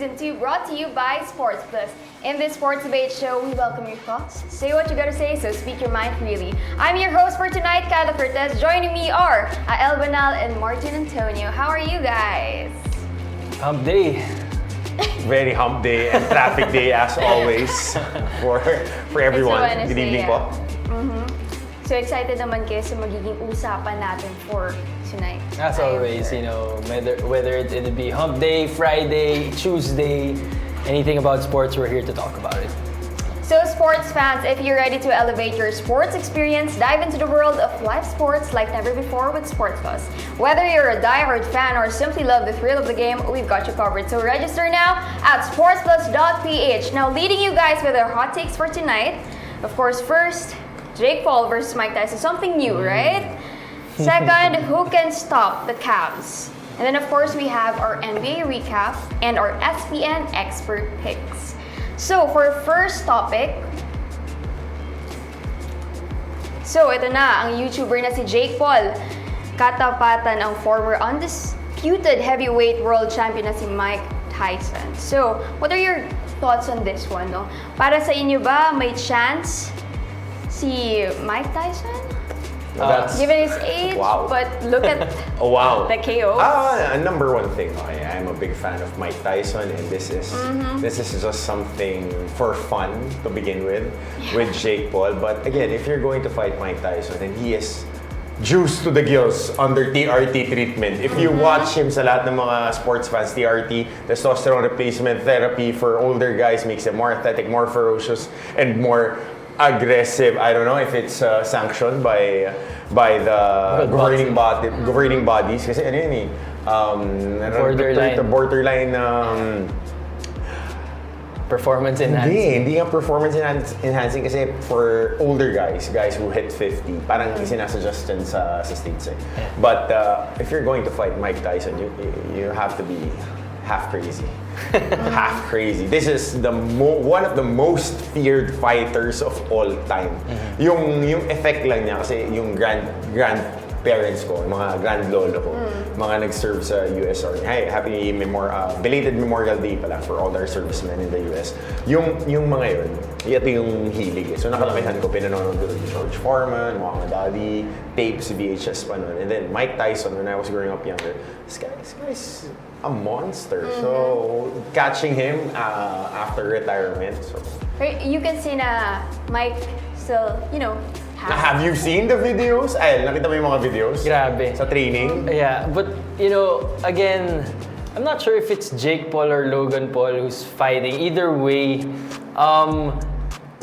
Season 2 brought to you by Sports Plus. In this sports debate show, we welcome your thoughts. Say what you gotta say, so speak your mind freely. I'm your host for tonight, Kyla Cortez. Joining me are El Banal and Martin Antonio. How are you guys? Hump day. Very hump day and traffic day as always for everyone. Good evening po. So excited naman kayo sa magiging usapan natin for tonight. As always, you know, whether it'd be hump day, Friday, Tuesday, anything about sports, we're here to talk about it. So sports fans, if you're ready to elevate your sports experience, dive into the world of live sports like never before with Sports Plus. Whether you're a diehard fan or simply love the thrill of the game, we've got you covered. So register now at sportsplus.ph. Now leading you guys with our hot takes for tonight. Of course, first, Jake Paul versus Mike Tyson, something new, right? Second, who can stop the Cavs? And then of course we have our NBA recap and our SPN expert picks. So for first topic, so ito na, ang YouTuber na si Jake Paul, katapatan ang former undisputed heavyweight world champion na si Mike Tyson. So, what are your thoughts on this one, no? Para sa inyo ba may chance si Mike Tyson? Given his age, wow. But look at the KOs. Number one thing, okay, I'm a big fan of Mike Tyson, and this is just something for fun to begin with Jake Paul. But again, if you're going to fight Mike Tyson, and he is juiced to the gills under TRT treatment. If you watch him sa lahat ng mga sports fans, TRT, testosterone replacement therapy for older guys, makes them more athletic, more ferocious, and more aggressive. I don't know if it's sanctioned by the governing bodies kasi ano yun borderline performance enhancing. Hindi nga performance enhancing kasi for older guys who hit 50, parang sinasuggest yan sa states eh. But if you're going to fight Mike Tyson, you have to be half crazy. Half crazy. This is one of the most feared fighters of all time. Yung effect lang niya kasi yung grandparents ko, mga grand lolo ko, mga nag-serve sa US Army. Hey, belated Memorial Day pala for all our servicemen in the US. Yung mga yun, ito yung hilig eh. So nakalakihan ko, pinanonood ko ni George Foreman, Muhammad Ali, tapes, VHS pa nun. And then Mike Tyson, when I was growing up younger, this guy's a monster. So catching him after retirement. So You can see na Mike still, have you seen the videos? Ay, nakita mo yung mga videos? Grabe. Sa training? Yeah, but again, I'm not sure if it's Jake Paul or Logan Paul who's fighting. Either way,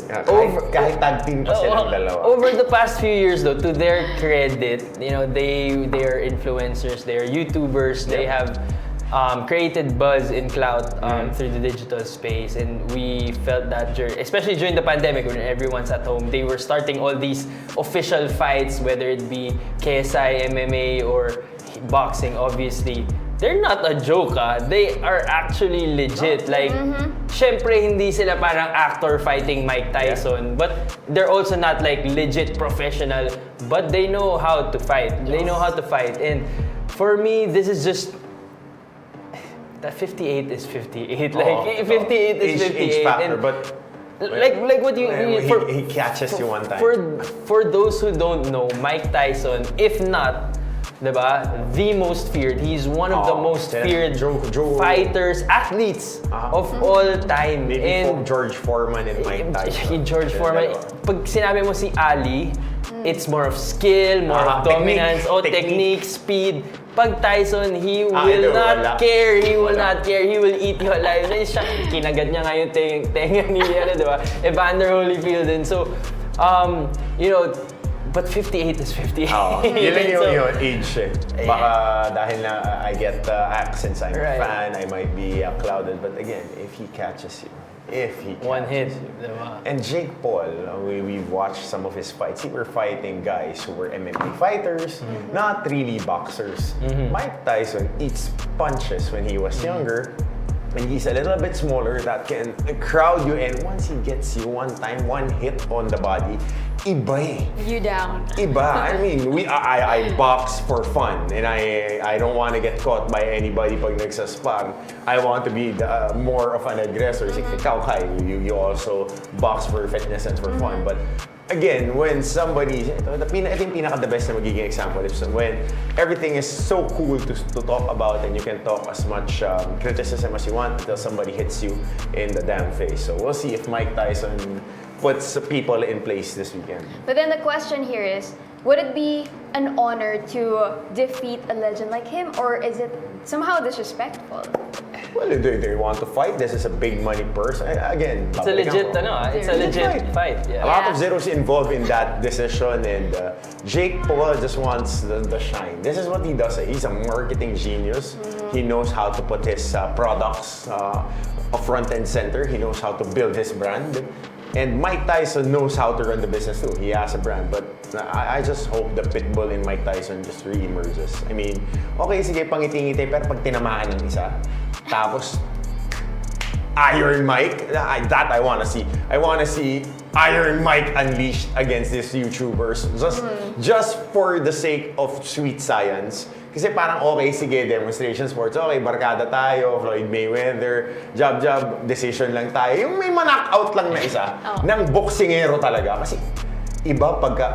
kahit tag team pa silang dalawa. Over the past few years though, to their credit, they are influencers, they are YouTubers, they have created buzz and clout through the digital space, and we felt that especially during the pandemic when everyone's at home, they were starting all these official fights, whether it be KSI, MMA, or boxing. Obviously, they're not a joke. They are actually legit. Syempre hindi sila parang actor fighting Mike Tyson, but they're also not like legit professional, but they know how to fight. They know how to fight, and for me, this is just. That 58 is 58. 58 is 58. Age factor, but like what he catches you one time. For those who don't know, Mike Tyson, if not, diba, the most feared. He's one of the most feared fighters, athletes of all time. Maybe George Foreman and Mike Tyson. George Foreman. Pag sinabi mo si Ali, it's more of skill, more of dominance, technique, speed. Pag Tyson, he will not care. He will not care. He will eat you alive. Kinagat niya nga yung tenga ni diba? Evander Holyfield. And so, but 58 is 58. Yun lang yung age eh. Baka dahil na I get since I'm a fan, I might be clouded. But again, if he catches you, one hit. And Jake Paul, we've watched some of his fights. He were fighting guys who were MMA fighters, not really boxers. Mike Tyson eats punches when he was younger. And he's a little bit smaller that can crowd you, and once he gets you one hit on the body, iba eh. You down. Iba. I mean, I box for fun, and I don't want to get caught by anybody pag nagsaspar. I want to be more of an aggressor. Ikaw, Kai, you also box for fitness and for fun. But again, when somebody, ito yung pinaka-the best na magiging example is when everything is so cool to talk about and you can talk as much criticism as you want until somebody hits you in the damn face. So we'll see if Mike Tyson puts people in place this weekend. But then the question here is, would it be an honor to defeat a legend like him, or is it somehow disrespectful? Well, they want to fight. This is a big money purse. Again, It's a legit, it's a legit fight. A Yeah. lot of zeros involved in that decision, and Jake Paul just wants the shine. This is what he does. He's a marketing genius. He knows how to put his products front and center. He knows how to build his brand. And Mike Tyson knows how to run the business too. He has a brand. But I just hope the pitbull in Mike Tyson just re-emerges. I mean, okay, sige, pangiti-ngiti, pero pag tinamaan ng isa, tapos Iron Mike, that I want to see. I want to see Iron Mike unleashed against these YouTubers. Just for the sake of sweet science. Kasi parang okay, sige, demonstration sports, okay, barkada tayo, Floyd Mayweather, jab, decision lang tayo. Yung may ma-knockout lang na isa, ng boksingero talaga. Kasi iba pagka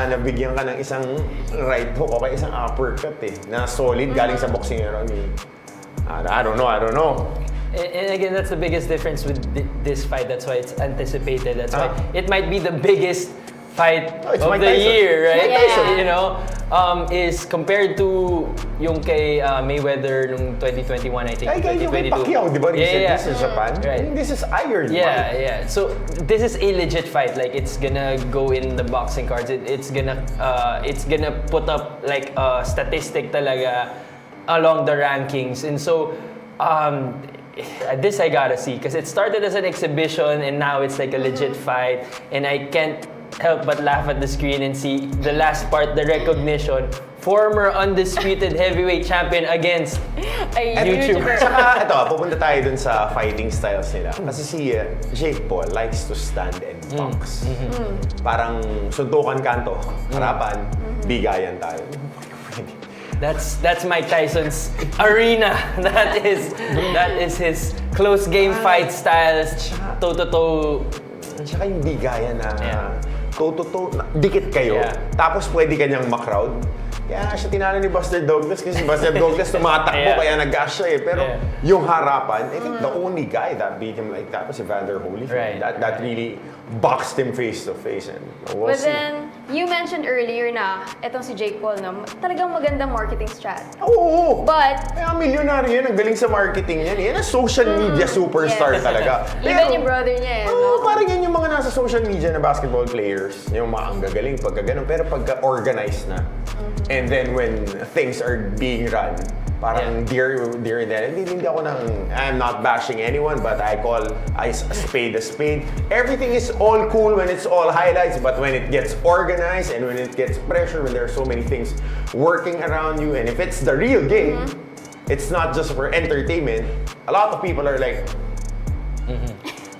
nabigyan ka ng isang right hook o kaya isang uppercut na solid galing sa boksingero. I mean, I don't know. And again, that's the biggest difference with this fight. That's why it's anticipated. That's why it might be the biggest fight of Mike the Tyson. year, right? Yeah. You know, is compared to yung kay Mayweather nung 2021, I think. Ay, yung kay 2022. Pacquiao, di ba? This is Japan. Right. I mean, this is Iron Yeah, Mike. yeah. So this is a legit fight. Like it's gonna go in the boxing cards. It's gonna put up like a statistic talaga along the rankings. And so this I gotta see because it started as an exhibition and now it's like a legit fight. And I can't help but laugh at the screen and see the last part, the recognition. Former undisputed heavyweight champion against A YouTuber. Saka ito, pupunta tayo dun sa fighting styles nila. Kasi si Jake Paul likes to stand and box. Parang suntukan kanto, harapan, bigayan tayo. That's Mike Tyson's arena. That is his close game fight styles, toe-to-toe. Tsaka yung bigayan na toe-to-toe, dikit kayo, tapos pwede kanyang makrowd. Kaya siya tinalo ni Buster Douglas kasi Buster Douglas tumatakbo kaya nag-gas siya Pero yung harapan, I think the only guy that beat him like that was Evander Holyfield. Right. That really boxed him face to face. And we'll But see. then, you mentioned earlier na itong si Jake Paul, no? Talagang magandang marketing strat. Oo! But, Kaya milyonaryo yan, ang galing sa marketing yan. Yan ang social media superstar yes. talaga. Even yung brother niya, Oo, no? parang yan yung mga nasa social media na basketball players. Yung mga ang gagaling pagka ganun. Pero pagka organized na. And then when things are being run, parang dear that. Hindi ako I'm not bashing anyone, but I call a spade a spade. Everything is all cool when it's all highlights, but when it gets organized and when it gets pressure, when there are so many things working around you, and if it's the real game, it's not just for entertainment. A lot of people are like,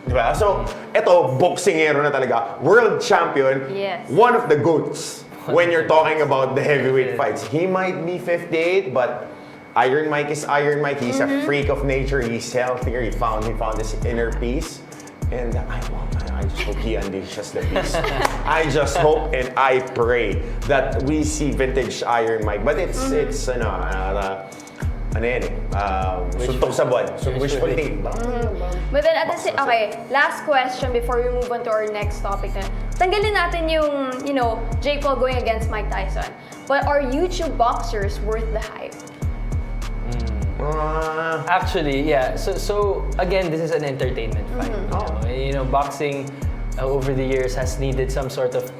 diba? So, eto, boksingero na talaga. World champion. Yes. One of the GOATs when you're talking about the heavyweight fights. He might be 58, but Iron Mike is Iron Mike. He's a freak of nature. He's healthier. He found his inner peace. And I just hope he unleashes the beast. I just hope and I pray that we see vintage Iron Mike. But it's suntok sa buwan. So wishful thinking. But then, okay, last question before we move on to our next topic. Tanggalin natin yung, Jake Paul going against Mike Tyson. But are YouTube boxers worth the hype? Actually, yeah. So again, this is an entertainment fight. You know, boxing over the years has needed some sort of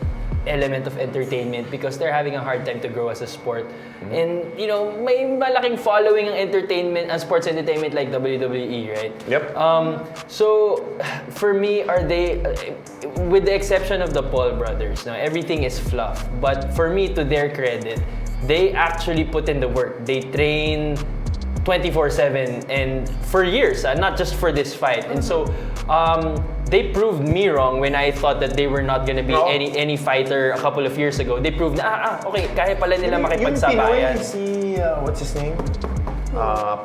element of entertainment because they're having a hard time to grow as a sport. And may malaking following ang entertainment, ang sports entertainment like WWE, right? Yep. So for me, are they, with the exception of the Paul brothers, now everything is fluff. But for me, to their credit, they actually put in the work. They train 24/7 and for years, not just for this fight. And so they proved me wrong when I thought that they were not gonna be No. any fighter a couple of years ago. They proved na okay, kaya pala nila Yung makipagsabayan. Pinoy, si, what's his name?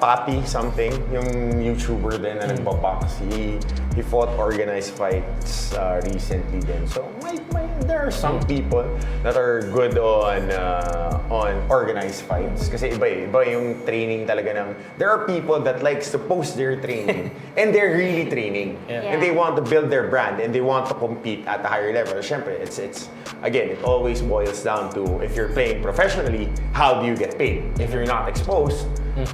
Papi something, yung YouTuber din na nagbabox. He fought organized fights recently din. So there are some people that are good on organized fights. Kasi iba yung training talaga ng... There are people that likes to post their training and they're really training. Yeah. And they want to build their brand and they want to compete at a higher level. Siyempre, it's again, it always boils down to if you're playing professionally, how do you get paid? If you're not exposed,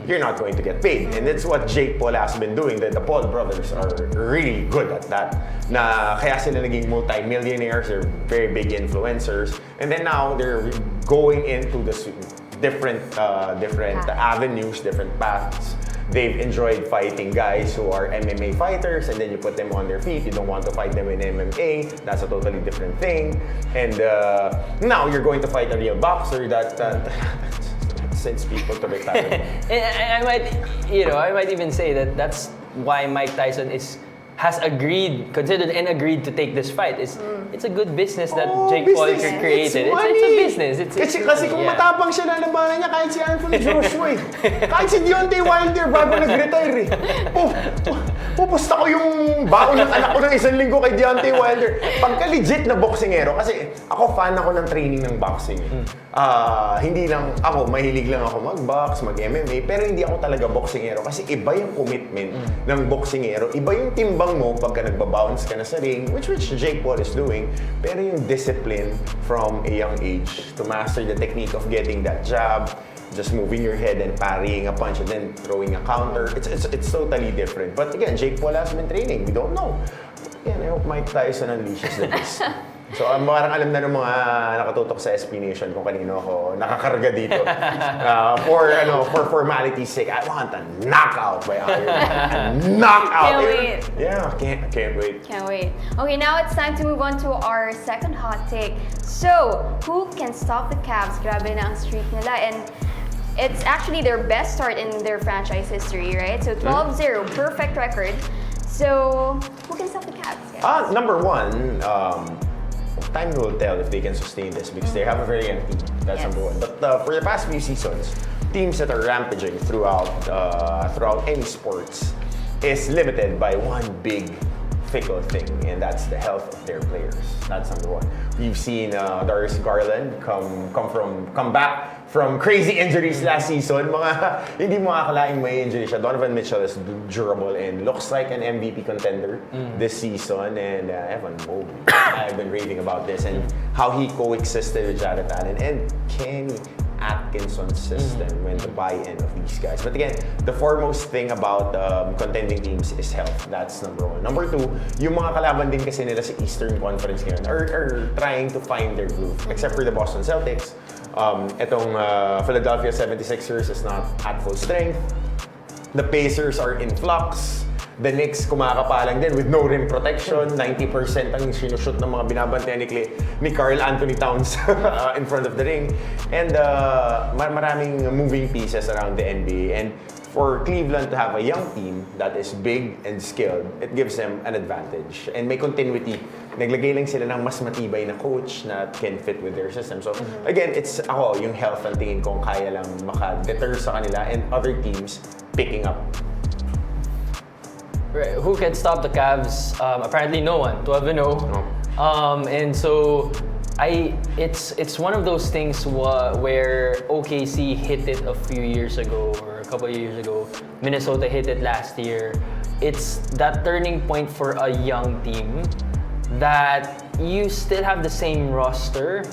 you're not going to get paid. And that's what Jake Paul has been doing. The Paul brothers are really good at that. Na kaya sila naging multi-millionaires, they're very big influencers. And then now they're going into the different avenues, different paths. They've enjoyed fighting guys who are MMA fighters, and then you put them on their feet. You don't want to fight them in MMA. That's a totally different thing. And now you're going to fight a real boxer that sends people to retire. And I might even say that that's why Mike Tyson has considered and agreed to take this fight. It's a good business that Jake Paul created. It's a business. Kasi kung matapang siya, lalabanan niya kahit si Anthony Joshua eh. Kahit si Deontay Wilder bago nag-retire eh. Pupusta ko yung baon ng anak ko ng 1 linggo kay Deontay Wilder. Pagka legit na boksingero, kasi ako fan ako ng training ng boxing. Hindi lang ako, mahilig lang ako mag-box, mag-MMA, pero hindi ako talaga boksingero kasi iba yung commitment ng boksingero. Iba yung timbang mo pagka nagbabounce ka na sa ring, which Jake Paul is doing, pero yung discipline from a young age to master the technique of getting that jab, just moving your head and parrying a punch and then throwing a counter. It's totally different. But again, Jake Paul has been training. We don't know. Again, I hope Mike Tyson unleashes the beast. So, parang alam na ng mga nakatutok sa SPNation kung kanino ako nakakarga dito. For formality's sake, I want a knockout by Iron Man. A knockout! Can't wait. Yeah, can't wait. Can't wait. Okay, now it's time to move on to our second hot take. So, who can stop the Cavs? Grabe na ang streak nila. And it's actually their best start in their franchise history, right? So, 12-0, perfect record. So, who can stop the Cavs? Guys? Number one, time will tell if they can sustain this because they have a very young team. That's number one. But for the past few seasons, teams that are rampaging throughout any sports is limited by one big fickle thing, and that's the health of their players. That's number one. We've seen Darius Garland come back from crazy injuries last season. Hindi mo akalaing may injury siya. Donovan Mitchell is durable and looks like an MVP contender this season. And Evan Mobley, I've been raving about this and how he coexisted with Jarrett Allen and Kenny Atkinson's system when the buy-in of these guys. But again, the foremost thing about contending teams is health. That's number one. Number two, yung mga kalaban din kasi nila sa Eastern Conference ngayon are trying to find their groove. Except for the Boston Celtics. Itong Philadelphia 76ers is not at full strength. The Pacers are in flux. The Knicks kumakapalang din with no rim protection. 90% ang sinushoot ng mga binabantayan ni Karl Anthony Towns in front of the ring. And maraming moving pieces around the NBA. And for Cleveland to have a young team that is big and skilled, it gives them an advantage. And may continuity. Naglagay lang sila ng mas matibay na coach na can fit with their system. So again, it's yung health ang tingin kong kaya lang maka-deter sa kanila and other teams picking up. Right. Who can stop the Cavs? Apparently no one. 12-0. And so it's one of those things where OKC hit it a few years ago or a couple of years ago. Minnesota hit it last year. It's that turning point for a young team that you still have the same roster,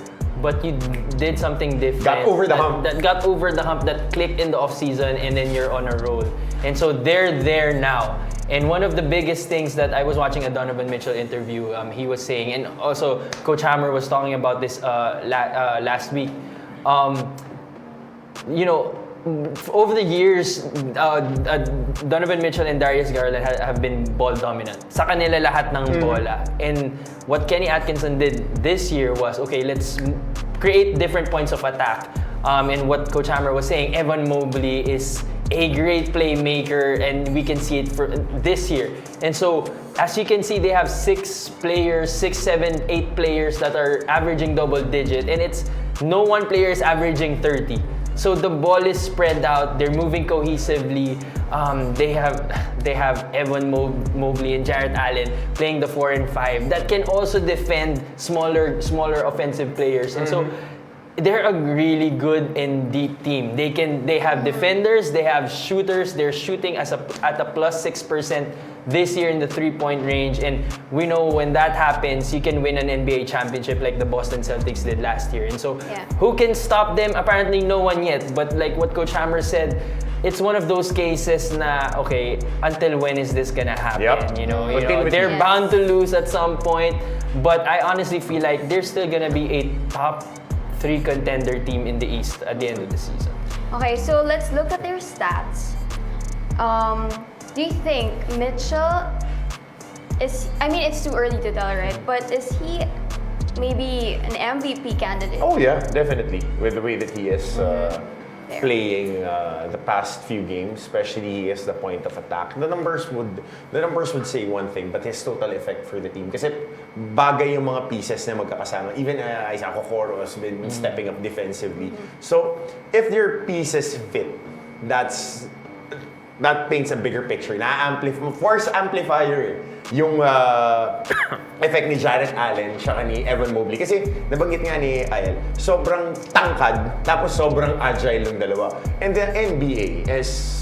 but you did something different. Got over the hump. That got over the hump, that clicked in the offseason, and then you're on a roll. And so they're there now. And one of the biggest things that I was watching a Donovan Mitchell interview, he was saying, and also Coach Hammer was talking about this last week. Over the years, Donovan Mitchell and Darius Garland have been ball dominant. Sa kanila lahat ng bola. And what Kenny Atkinson did this year was, okay, let's create different points of attack. And what Coach Hammer was saying, Evan Mobley is a great playmaker, and we can see it for this year. And so, as you can see, they have 6 players, 6, 7, 8 players that are averaging double digit, and it's no one player is averaging 30. So the ball is spread out. They're moving cohesively. They have Evan Mobley and Jarrett Allen playing the 4 and 5 that can also defend smaller offensive players. And so they're a really good and deep team. They have defenders, they have shooters. They're shooting at a plus 6% this year in the 3-point range, and we know when that happens, you can win an NBA championship like the Boston Celtics did last year. And so, who can stop them? Apparently, no one yet. But like what Coach Hammer said, it's one of those cases na, okay, until when is this gonna happen? Yep. You know, they're bound to lose at some point. But I honestly feel like they're still gonna be a top 3 contender team in the East at the end of the season. Okay, so let's look at their stats. Do you think Mitchell is, I mean, it's too early to tell, right? But is he maybe an MVP candidate? Oh yeah, definitely. With the way that he is playing the past few games, especially he is the point of attack. The numbers would say one thing, but his total effect for the team. Kasi bagay yung mga pieces na magkakasama. Even Isaac Okoro has been stepping up defensively. So if their pieces fit, that paints a bigger picture. Force amplifier yung effect ni Jarrett Allen siya ni Evan Mobley. Kasi nabanggit nga ni Ayel, sobrang tangkad, tapos sobrang agile yung dalawa. And the NBA is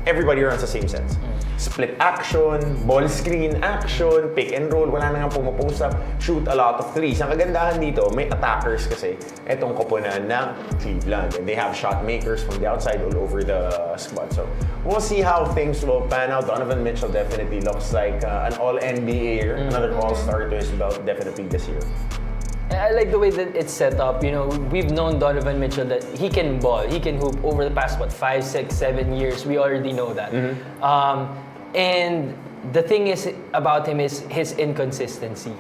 everybody runs the same sense. Split action, ball screen action, pick and roll, wala na nga pumapost up, shoot a lot of threes. Ang kagandahan dito, may attackers kasi etong koponan ng Cleveland. And they have shot makers from the outside all over the squad. So we'll see how things will pan out. Donovan Mitchell definitely looks like an all-NBA, another all-star to his belt definitely this year. I like the way that it's set up. You know, we've known Donovan Mitchell that he can ball, he can hoop over the past 5, 6, 7 years. We already know that. And the thing is about him is his inconsistency.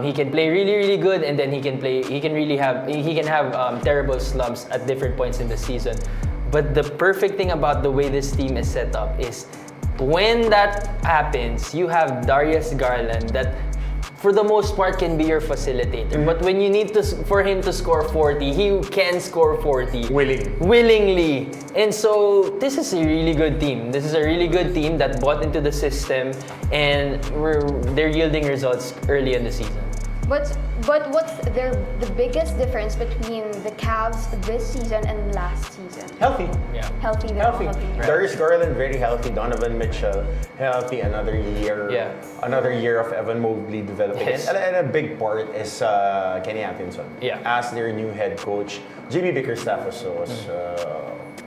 He can play really, really good, and then he can have terrible slumps at different points in the season. But the perfect thing about the way this team is set up is when that happens, you have Darius Garland that for the most part can be your facilitator. But when you need for him to score 40, he can score 40. Willingly. And so this is a really good team. This is a really good team that bought into the system, and they're yielding results early in the season. But what's the biggest difference between the Cavs this season and last season? Healthy. Yeah. Healthy. Right. Darius Garland very healthy. Donovan Mitchell healthy. Another year of Evan Mobley developing. Yes. And a big part is Kenny Atkinson. Yeah. As their new head coach. JB Bickerstaff was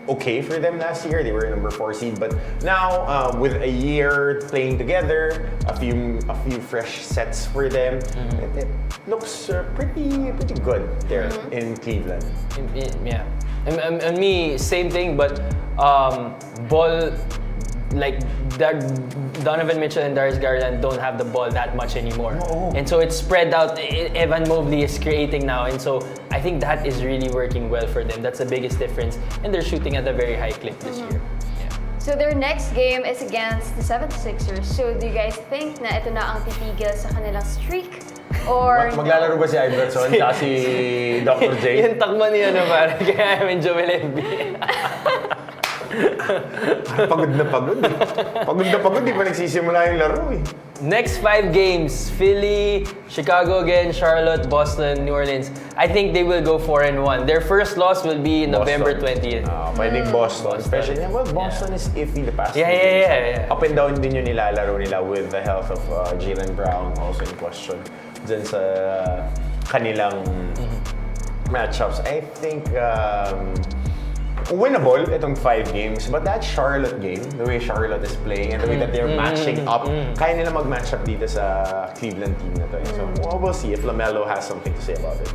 okay for them last year. They were number 4 seed, but now with a year playing together, a few fresh sets for them, it looks pretty good there in Cleveland. Yeah, and me same thing, but ball like that. Donovan Mitchell and Darius Garland don't have the ball that much anymore. And so it's spread out. Evan Mobley is creating now, and so I think that is really working well for them. That's the biggest difference, and they're shooting at a very high clip this year. Yeah. So their next game is against the 76ers. So do you guys think na ito na ang titigil sa kanilang streak? Or Maglalaro ba si Iverson at si Dr. J? Yung takbo niya na parang kaya namin Joel Embiid. Pagod na pagod eh. Di pa nagsisimula yung laro eh. Next 5 games, Philly, Chicago again, Charlotte, Boston, New Orleans. I think they will go 4-1. Their first loss will be November 20th. Pwedeng Boston. Especially, Boston is iffy the past Yeah. Up and down din yung nilalaro nila with the health of Jaylen Brown also in question. Dyan sa kanilang matchups. I think winnable itong 5 games, but that Charlotte game, the way Charlotte is playing and the way that they're matching up, kaya nila mag-match up dito sa Cleveland team na to. So we'll see if LaMelo has something to say about it.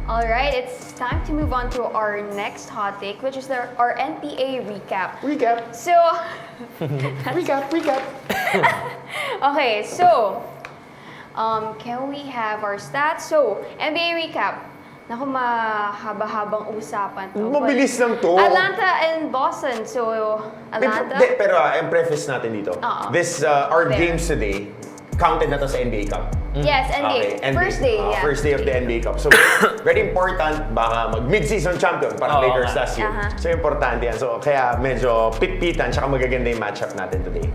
Alright, it's time to move on to our next hot take, which is our NBA recap. So, Recap. okay, so, can we have our stats? So, NBA recap. Naku, mahaba-habang usapan to. Mabilis lang to. Atlanta and Boston. So, Atlanta. Pero ang preface natin dito. This, our Fair. games today, counted na to sa NBA Cup. Yes, NBA. NBA. First day, yeah. First day of the NBA Cup. So, very important, baka mag-mid-season champion, parang Lakers last year. So, importante yan. So, kaya medyo pit-pitan, tsaka magaganda yung matchup natin today.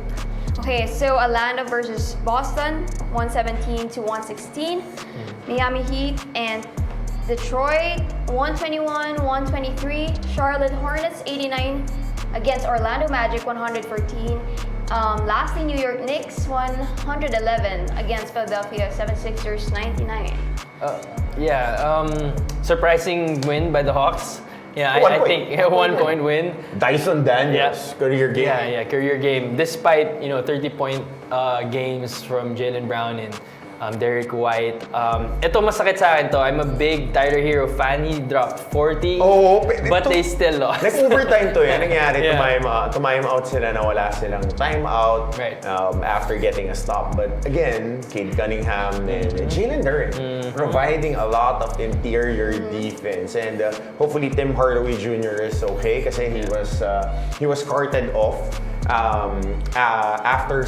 Okay, so Atlanta versus Boston, 117 to 116. Miami Heat and Detroit, 121, 123. Charlotte Hornets, 89 against Orlando Magic, 114. Lastly, New York Knicks, 111 against Philadelphia 76ers, 99. Surprising win by the Hawks. Yeah, I think a 1-point win. Dyson Daniels, career game. Yeah, career game. Despite 30-point games from Jaylen Brown and Derrick White. Ito masakit sa akin to. I'm a big Tyler Hero fan. He dropped 40, but they still lost. Nag-overtime to yan. Nangyari, tumayam out sila na wala silang timeout after getting a stop. But again, Cade Cunningham and Jalen Duren providing a lot of interior defense. And hopefully Tim Hardaway Jr. is okay kasi he was carted off after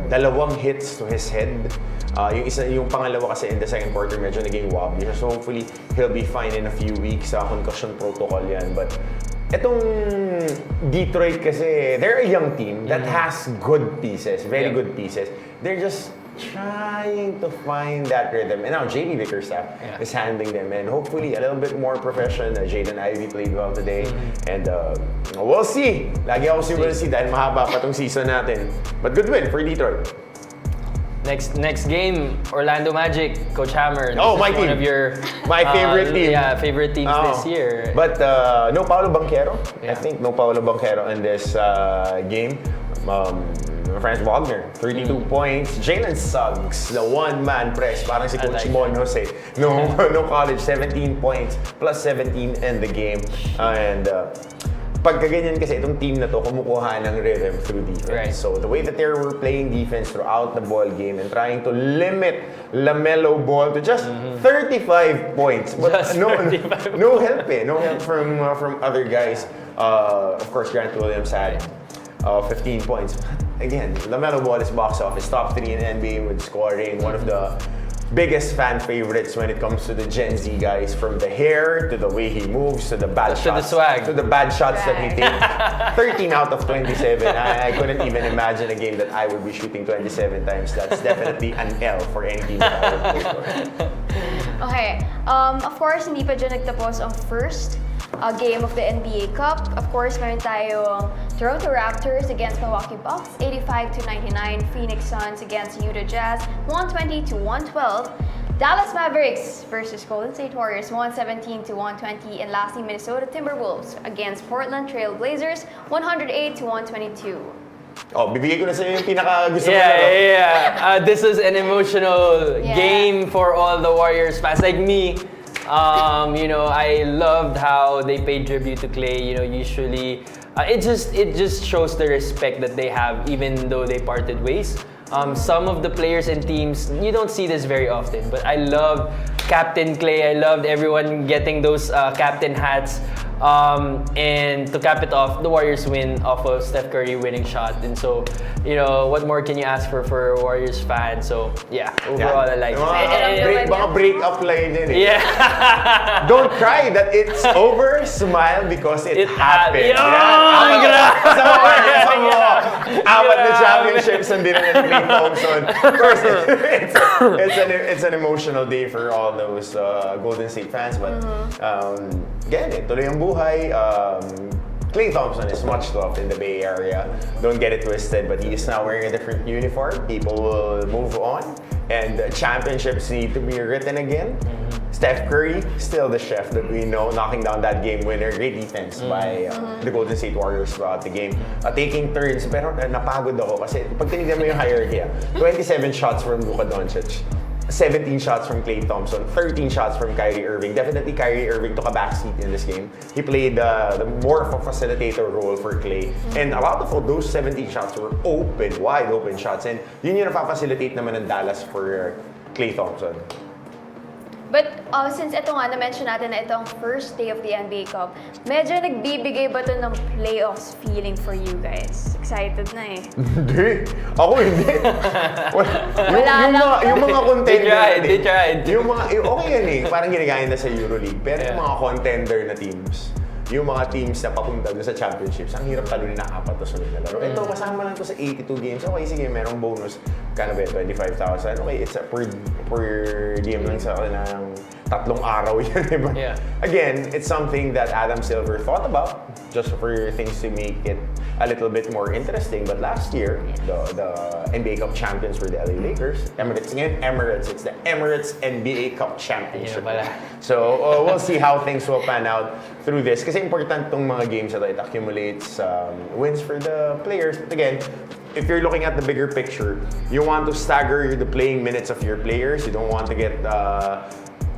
dalawang hits to his head. Yung pangalawa kasi in the second quarter medyo naging wobbly. So hopefully he'll be fine in a few weeks. Concussion protocol yan. But itong Detroit kasi, they're a young team that has good pieces, very good pieces. They're just trying to find that rhythm. And now JB Bickerstaff is handling them. And hopefully a little bit more profession. Jaden Ivey played well today. And we'll see. Lagi ako si we'll see dahil mahaba pa tong season natin. But good win for Detroit. Next game, Orlando Magic, Coach Hammer. My team. One of your favorite team. Yeah, favorite teams this year. But no Paolo Banchero. I think no Paolo Banchero in this game. Franz Wagner, 32 points. Jalen Suggs, the one-man press, parang si Coach Mon Jose. No college, 17 points, plus 17 in the game. And pagkaganyan kasi itong team na to kumukuha ng rhythm through defense. Right. So the way that they were playing defense throughout the ball game and trying to limit LaMelo Ball to just 35 points. But no help no help from other guys. Of course, Grant Williams had 15 points. Again, LaMelo Ball is box office top 3 in NBA with scoring. One of the biggest fan favorites when it comes to the Gen Z guys, from the hair to the way he moves to the bad shots, the swag, to the bad shots that he takes. 13 out of 27. I couldn't even imagine a game that I would be shooting 27 times. That's definitely an L for any team that I would play for. Okay. Of course, hindi pa dyan nagtapos ang first game of the NBA Cup. Of course, meron tayong Toronto Raptors against Milwaukee Bucks, 85-99. Phoenix Suns against Utah Jazz, 120-112. Dallas Mavericks versus Golden State Warriors, 117-120. And lastly, Minnesota Timberwolves against Portland Trail Blazers, 108-122. Bibigay ko na sa'yo yung pinaka-gusto mo na. This is an emotional game for all the Warriors fans like me. I loved how they paid tribute to Klay. Usually, it just shows the respect that they have, even though they parted ways. Some of the players and teams, you don't see this very often, but I love Captain Klay. I loved everyone getting those captain hats. And to cap it off, the Warriors win off of Steph Curry winning shot. And so, what more can you ask for Warriors fans? So, overall, I like it. Baka break up line din eh. Yeah. Don't cry that it's over. Smile because it happened. Apat na championships and din na Klay Thompson. Of course, it's an emotional day for all those Golden State fans. But again, tuloy ang buhay. Klay Thompson is much loved in the Bay Area. Don't get it twisted, but he is now wearing a different uniform. People will move on, and championships need to be written again. Steph Curry, still the chef that we know, knocking down that game winner. Great defense by the Golden State Warriors throughout the game. Taking turns, pero napagod ako kasi pag tinignan mo yung hierarchy, 27 shots from Luka Doncic, 17 shots from Klay Thompson, 13 shots from Kyrie Irving. Definitely Kyrie Irving took a backseat in this game. He played the more of a facilitator role for Klay. And a lot of those 17 shots were wide open shots. And yun yung napapacilitate naman ng Dallas for Klay Thompson. But Since ito nga, na-mention natin na itong first day of the NBA Cup, medyo nagbibigay ba ito ng playoffs feeling for you guys? Excited na eh. Hindi. Ako hindi. yung mga contender They tried. Yung mga, okay yan eh. Parang ginagaya na sa EuroLeague. Pero yung mga contender na teams, yung mga teams na papunta doon sa championships, ang hirap talunin na 4 to sunod na laro. Ito, kasama lang to sa 82 games. Okay, sige, merong bonus. Kano ba, 25,000? Okay, it's a per game lang sa ng 3 araw yan, diba? Yeah. Again, it's something that Adam Silver thought about just for things to make it a little bit more interesting. But last year, the NBA Cup champions were the LA Lakers. Emirates. It's the Emirates NBA Cup Championship. Yeah, So we'll see how things will pan out through this. Kasi important tong mga games na it accumulates wins for the players. But again, if you're looking at the bigger picture, you want to stagger the playing minutes of your players. You don't want to get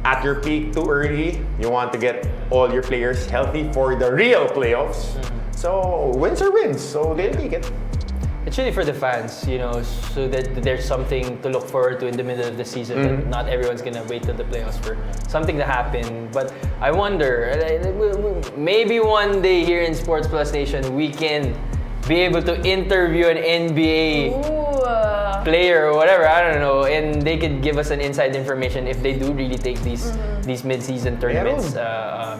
at your peak too early. You want to get all your players healthy for the real playoffs. So wins are wins. So they'll take it. It's really for the fans, you know, so that there's something to look forward to in the middle of the season. That not everyone's gonna wait till the playoffs for something to happen. But I wonder, maybe one day here in Sports Plus Nation, we can be able to interview an NBA player or whatever, I don't know, and they could give us an inside information if they do really take these mid-season tournaments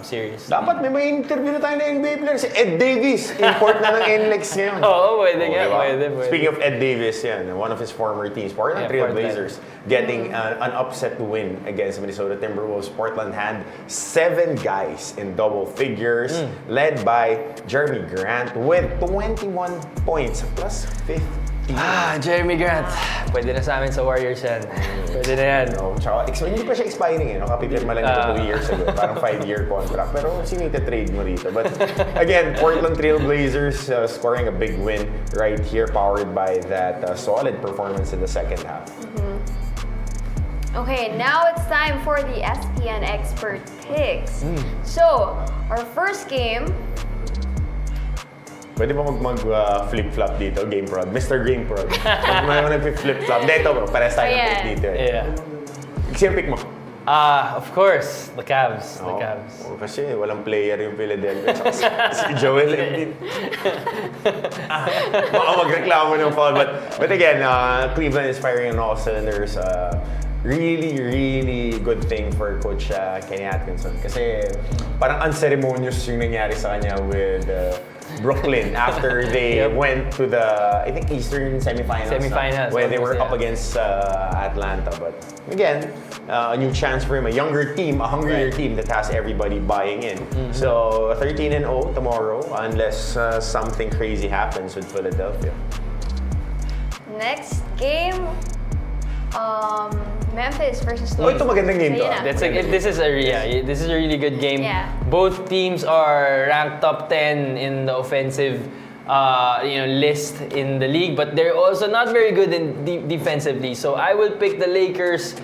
serious. Dapat may interview na tayo na NBA player. Si Ed Davis, import na ng NLEX ngayon. Oo, pwede nga, diba? pwede. Speaking of Ed Davis, yan, one of his former teams, Portland Trail Blazers, getting an upset win against Minnesota Timberwolves. Portland had 7 guys in double figures, led by Jeremy Grant with 21 points plus 15. Jeremy Grant. Pwede na sa amin sa Warriors yan. Pwede na yan. No, tsaka, hindi pa siya expiring eh. No? Kapipirma lang ito 2 years ago. Parang 5-year contract. Pero sino trade mo rito? But again, Portland Trail Blazers scoring a big win right here, powered by that solid performance in the second half. Okay, now it's time for the SPN Expert Picks. So, our first game... Pwede ba mag-flip-flop dito, Game Prod? Mr. Game Prod. Nag-flip-flop. Dito bro, pares tayo ng pick dito eh. Yeah. Sino pick mo? Of course, the Cavs. The Cavs. Kasi walang player yung Philadelphia. Si Joel Embiid. Baka magreklamo ng foul. But again, Cleveland is firing on all cylinders. Really good thing for Coach Kenny Atkinson. Kasi parang unceremonious yung nangyari sa kanya with Brooklyn after they went to the, I think, Eastern semifinals where they were up against Atlanta. But again, a new chance for him, a younger team, a hungrier team that has everybody buying in. So 13-0 tomorrow, unless something crazy happens with Philadelphia. Next game, Memphis versus Oh, ito magandang game to. This is a really good game. Yeah. Both teams are ranked top 10 in the offensive list in the league, but they're also not very good in defensively. So I will pick the Lakers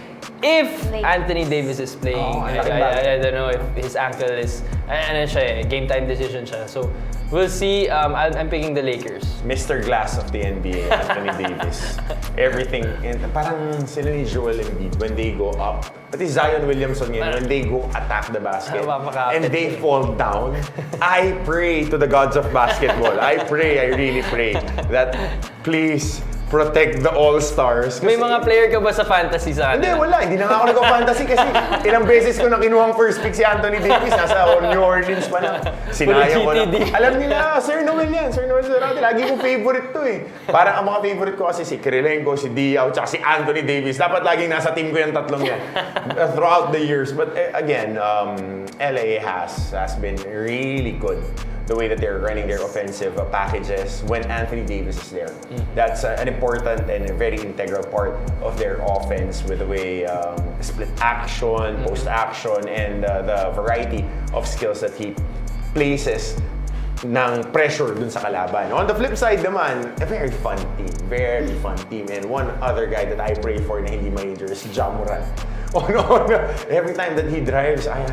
if Anthony Davis is playing. I don't know if his ankle is game time decision siya. So we'll see. I'm picking the Lakers. Mr. Glass of the NBA, Anthony Davis. Everything. And parang sila ni Joel Embiid when they go up. Pati Zion Williamson ngayon, when they go attack the basket and they fall down, I pray to the gods of basketball. I really pray that please protect the All-Stars. May mga player ka ba sa fantasy sa Hindi, wala. Hindi na nga ako nag-fantasy kasi ilang beses ko na kinuhang first pick si Anthony Davis. Nasa New Orleans pa lang. Sinayang ko na. Alam nila, Sir Noel yan. Sir Noel Zarate. Lagi ko favorite to eh. Parang ang mga favorite ko kasi si Kirilenko, si Diaw, tsaka si Anthony Davis. Dapat laging nasa team ko yung tatlong yan. Throughout the years. But again, LA has been really good the way that they're running their offensive packages when Anthony Davis is there. That's an important and a very integral part of their offense with the way split action, post action, and the variety of skills that he places ng pressure dun sa kalaban. On the flip side naman, a very fun team. And one other guy that I pray for na hindi ma-injure is Ja Morant. Oh no. Every time that he drives, I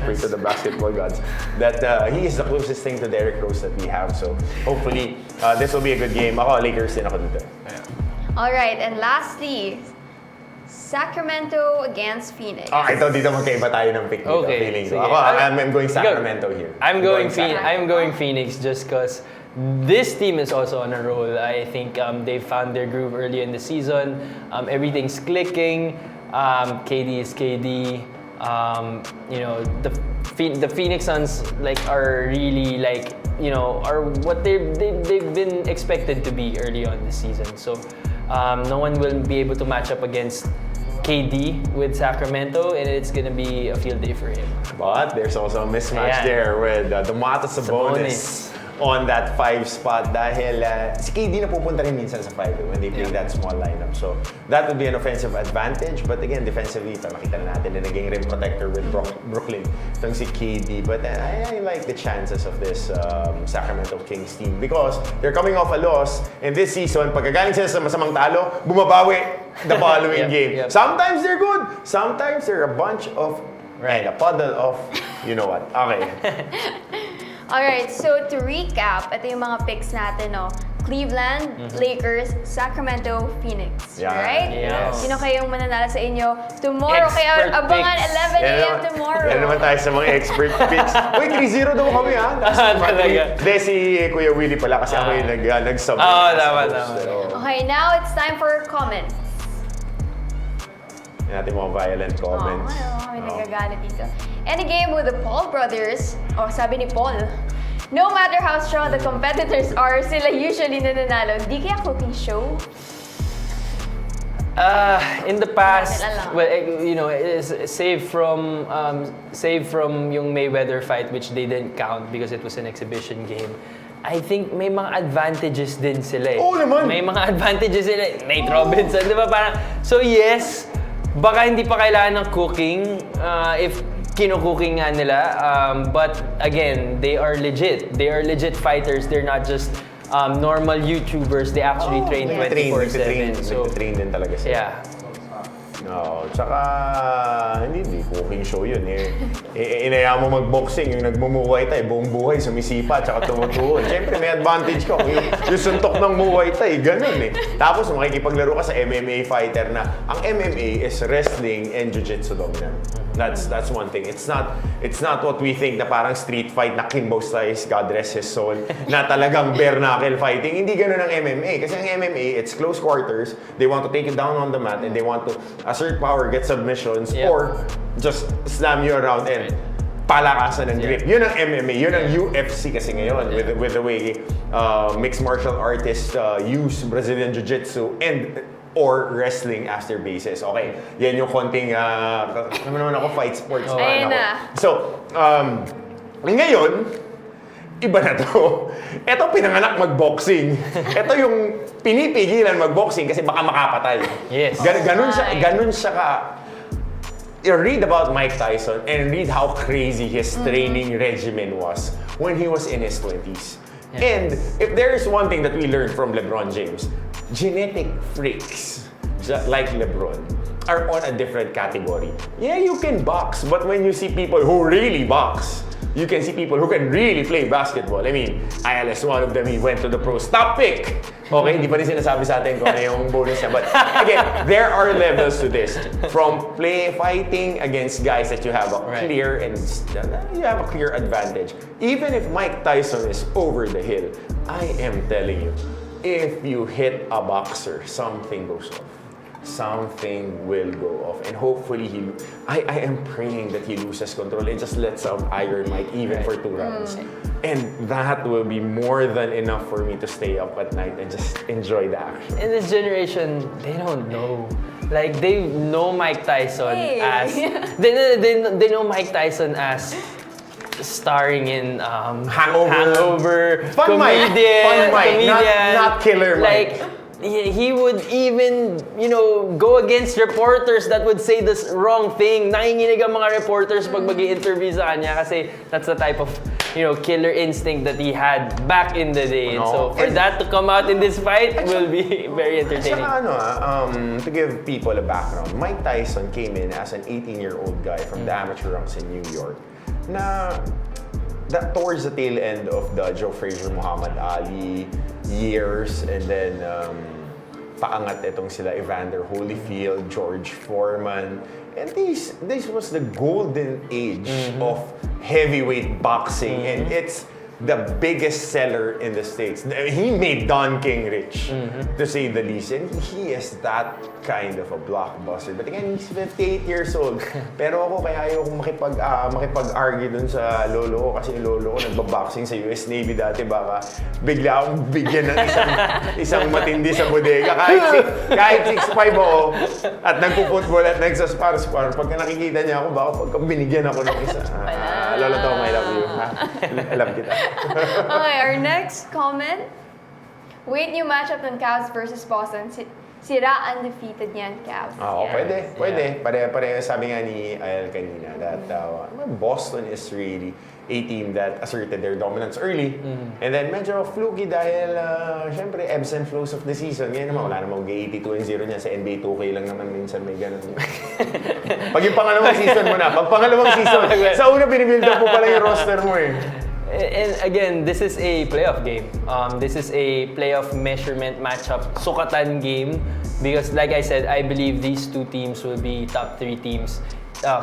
pray to the basketball gods that he is the closest thing to Derrick Rose that we have. So hopefully, this will be a good game. Ako, Lakers din ako dito. Alright, and lastly, Sacramento against Phoenix. Ito dito magkaiba tayo ng pick dito. Okay, Feeling ko. sige. I'm going Sacramento here. I'm going Sacramento. Phoenix just because this team is also on a roll. I think they found their groove early in the season. Everything's clicking. KD is KD. The Phoenix Suns are really are what they've been expected to be early on this season. So no one will be able to match up against KD with Sacramento, and it's gonna be a field day for him. But there's also a mismatch there with Domantas Sabonis on that 5 spot dahil si KD na pupunta rin minsan sa 5 when they play that small lineup. So that would be an offensive advantage. But again, defensively, nakita na natin na naging rim protector with Brooklyn itong si KD. But I like the chances of this Sacramento Kings team because they're coming off a loss. And this season, pagkagaling sila sa masamang talo, bumabawi the following game. Sometimes they're good. Sometimes they're a bunch of a puddle of you know what. Okay. Alright, so to recap, ito yung mga picks natin, no? Cleveland, Lakers, Sacramento, Phoenix. Yeah. Right? Yes. Sino kayong mananalo sa inyo tomorrow? Expert Kaya abangan picks. 11 a.m. tomorrow. Yan naman tayo sa mga expert picks. Uy, 3-0 daw kami ha. Talaga. Hindi, si Kuya Willie pala kasi ako yung nag-submit. Tama. Okay, now it's time for comments. Yan natin mga violent comments. Kami nagagalit dito. Any game with the Paul brothers, sabi ni Paul, no matter how strong the competitors are, sila usually nananalo. Di kaya cooking show? In the past, Alam. well, save from yung Mayweather fight, which they didn't count because it was an exhibition game. I think may mga advantages din sila. Oo naman. May mga advantages sila. Nate Robinson, di ba? Parang, so yes, baka hindi pa kailangan ng cooking if kino-cooking nga nila. But again, they are legit. They are legit fighters. They're not just normal YouTubers. They actually train 24/7. So, train din talaga sila. yeah. No, tsaka hindi cooking show yun eh. Inaya mo mag-boxing, yung nagmumuway tayo, buong buhay sumisipa, tsaka tumutuon. Siyempre may advantage ko. Yung suntok ng muway tayo, ganun eh. Tapos makikipaglaro ka sa MMA fighter na ang MMA is wrestling and jiu-jitsu dominant. That's one thing. It's not what we think na parang street fight na Kimbo Slice, God rest his soul, na talagang bare knuckle fighting. Hindi ganun ang MMA. Kasi ang MMA, it's close quarters. They want to take you down on the mat and they want to assert power, get submissions, or just slam you around and palakasan ng grip. Yun ang MMA. Yun ang UFC kasi ngayon with the way mixed martial artists use Brazilian Jiu-Jitsu or wrestling as their basis. Okay, yan yung konting, naman ako, fight sports. Ayun na. So, ngayon, iba na to. Ito pinanganak mag-boxing. Ito yung pinipigilan mag-boxing kasi baka makapatay. Yes. Ganun siya ka. You read about Mike Tyson and read how crazy his training regimen was when he was in his 20s. Yeah. And if there is one thing that we learned from LeBron James, genetic freaks like LeBron are on a different category. Yeah, you can box, but when you see people who really box, you can see people who can really play basketball. I mean, ILS, one of them, he went to the pros. Top pick! Okay, hindi pa rin sinasabi sa atin kung ano yung bonus niya. But again, there are levels to this. From fighting against guys that you have a clear advantage. Even if Mike Tyson is over the hill, I am telling you, if you hit a boxer, something goes off. Something will go off, and hopefully I am praying that he loses control and just lets out Iron Mike even for 2 rounds. And that will be more than enough for me to stay up at night and just enjoy the action. In this generation, they don't know. Like, they know Mike Tyson as... They know Mike Tyson as starring in Hangover, Fun Mike. comedian, not Killer Mike. Like, he would even, go against reporters that would say this wrong thing. Nanginginig ang mga reporters pag mag-i-interview sa kanya kasi that's the type of, killer instinct that he had back in the day. And so for that to come out in this fight will be very entertaining. Saka to give people a background, Mike Tyson came in as an 18-year-old guy from the amateur ranks in New York na towards the tail end of the Joe Frazier, Muhammad Ali years, and then paangat itong sila Evander Holyfield, George Foreman. And this was the golden age of heavyweight boxing, and it's the biggest seller in the States. He made Don King rich, to say the least. And he is that kind of a blockbuster. But again, he's 58 years old. Pero ako, kaya ayaw kong makipag-argue dun sa lolo ko. Kasi lolo ko nagbaboxing sa US Navy dati. Baka bigla akong bigyan ng isang matindi sa bodega. Kahit 6'5 ako at nagpo-football at nagsaspar. Pagka nakikita niya ako, baka pagka binigyan ako ng isa. Lolo Tom, I love you. I love kita. Okay, our next comment. Wait, new matchup ng Cavs versus Boston. Sira undefeated niyan, Cavs. Oo, pwede. Pare sabi nga ni Ayel kanina that Boston is really a team that asserted their dominance early. And then medyo fluky dahil syempre ebbs and flows of the season. Ngayon naman, wala namang 82-0 niya. Sa NBA 2K lang naman minsan may ganun. Pag yung pangalawang season mo na, pag pangalawang season, sa una binibuild up mo pala yung roster mo eh. And again, this is a playoff game. This is a playoff measurement matchup, sukatan game. Because like I said, I believe these two teams will be top 3 teams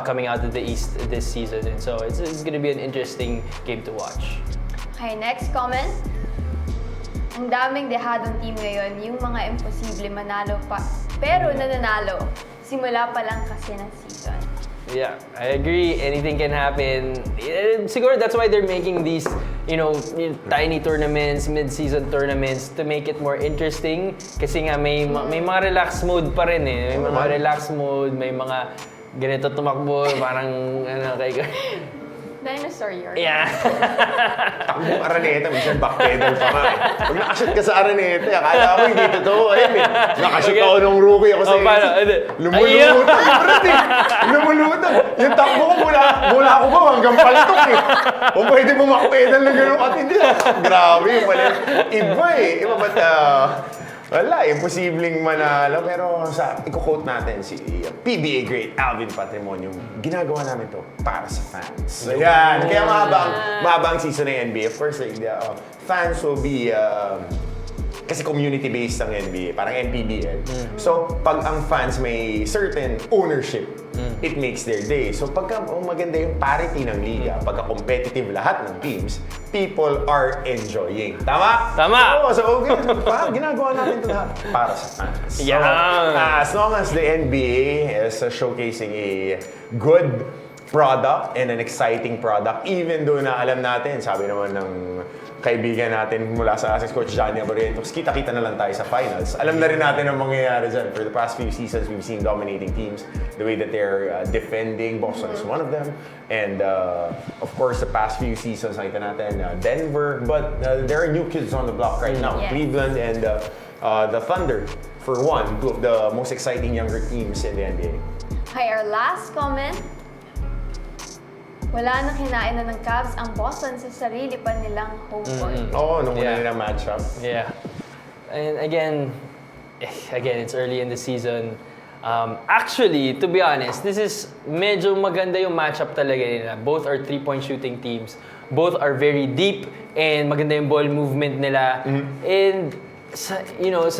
coming out of the East this season. And so it's going to be an interesting game to watch. Okay, next comment. Ang daming dehadong team ngayon, yung mga imposible manalo pa. Pero nananalo, simula pa lang kasi ng season. Yeah, I agree. Anything can happen. Siguro that's why they're making these, tiny tournaments, mid-season tournaments to make it more interesting. Kasi nga may mga relax mode pa rin eh. May mga relax mode, may mga ganito tumakbo, parang Dinosaur yard. Yeah. Takbong Araneta, minsan backpedal pa nga eh. Pag nakashoot ka sa Araneta, akala ko hindi totoo. Ayun eh. Nakashoot ako nung rookie ako sa lumulutang. Lumulutang. Yung takbo ko mula ako ba hanggang paltok eh. Kung pwede bumakpedal ng gano'ng katindi. Grabe yung pala. Iba eh. Iba ba't wala, imposibleng manalo. Pero i-quote natin si PBA great Alvin Patrimonio. Ginagawa namin to para sa fans. So yan. Kaya mahabang season ng NBA. Of course, fans will be kasi community-based ang NBA, parang NPBL. So, pag ang fans may certain ownership, it makes their day. So, pagka maganda yung parity ng liga, pagka competitive lahat ng teams, people are enjoying. Tama? Tama! So, ginagawa natin ito lahat para sa fans. Yeah. So, as long as the NBA is showcasing a good product and an exciting product, even though na alam natin, sabi naman ng kaibigan natin mula sa Asics Coach Johnny Abarrientos, kita-kita na lang tayo sa finals. Alam na rin natin ang mangyayari dyan. For the past few seasons, we've seen dominating teams. The way that they're defending, Boston is one of them. And of course, the past few seasons, nakita natin Denver. But there are new kids on the block right now. Yes. Cleveland and the Thunder, for one, two of the most exciting younger teams in the NBA. Okay, our last comment. Wala nang hinain na ng Cavs ang Boston sa sarili pa nilang home court. Oo, nung una nilang matchup. Yeah. And again, it's early in the season. Actually, to be honest, this is medyo maganda yung matchup talaga nila. Both are 3-point shooting teams. Both are very deep and maganda yung ball movement nila. And sa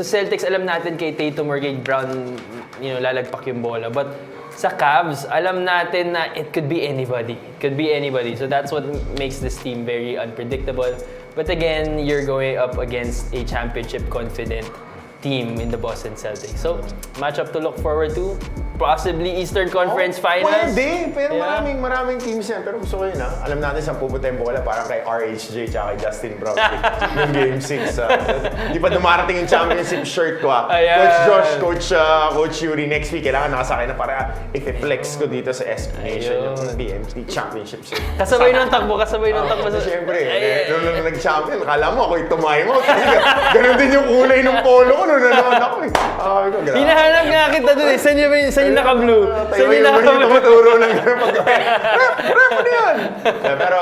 Celtics, alam natin kay Tatum or kay Brown, lalagpak yung bola. But sa Cavs, alam natin na it could be anybody. It could be anybody. So that's what makes this team very unpredictable. But again, you're going up against a championship confident team in the Boston Celtics. So, matchup to look forward to. Possibly Eastern Conference Finals. Pwede, pero maraming teams yan. Pero gusto ko yun, alam natin saan pupunta yung bola, parang kay RHJ tsaka kay Justin Brown. Yung Game 6. Di pa dumarating yung championship shirt ko. Coach Josh, Coach Yuri, next week, kailangan nakasakay na para i-flex ko dito sa SPNation yung BMT Championship shirt. Kasabay ng takbo. Siyempre, nung nag-champion, akala mo ako yung tumayo mo. Kasi ganun din yung kulay ng polo ko nung nanonood ako. Hinahanap nga kita dun eh. Saan yung naka-blue? Saan yung naka-blue? Maturo ng gano'n pag-gawin. Rap ano yan? Pero,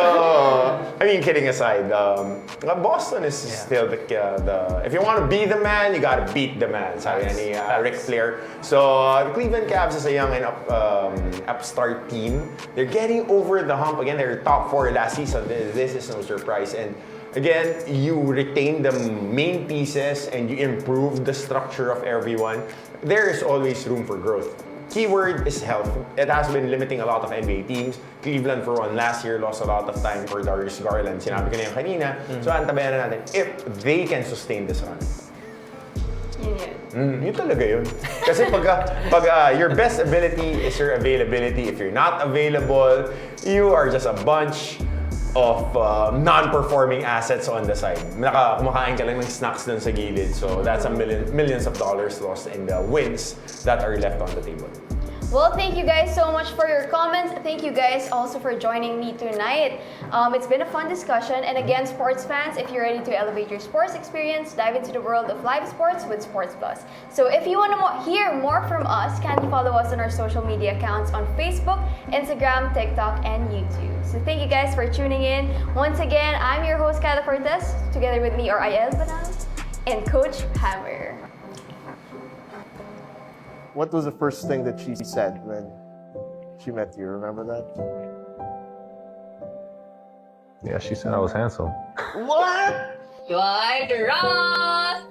I mean, kidding aside, Boston is still the if you want to be the man, you gotta beat the man. Sabi ni Ric Flair. So, the Cleveland Cavs is a young and upstart team. They're getting over the hump. Again, they're top 4 last season. This is no surprise. And again, you retain the main pieces and you improve the structure of everyone, there is always room for growth. Keyword is health. It has been limiting a lot of NBA teams. Cleveland, for one, last year lost a lot of time for Darius Garland. Sinabi ko na yung kanina. So, antabayan na natin if they can sustain this run. Yun talaga yun. Kasi pag your best ability is your availability. If you're not available, you are just a bunch of non-performing assets on the side. Kumakain ka lang ng snacks dun sa gilid. So that's millions of dollars lost in the wins that are left on the table. Well, thank you guys so much for your comments. Thank you guys also for joining me tonight. It's been a fun discussion. And again, sports fans, if you're ready to elevate your sports experience, dive into the world of live sports with Sports Plus. So if you want to hear more from us, kindly follow us on our social media accounts on Facebook, Instagram, TikTok, and YouTube. So thank you guys for tuning in. Once again, I'm your host, Kata Cortez. Together with me are Ayel Banal and Coach Hammer. What was the first thing that she said when she met you? Remember that? Yeah, she said I was handsome. What? Dwight Ross!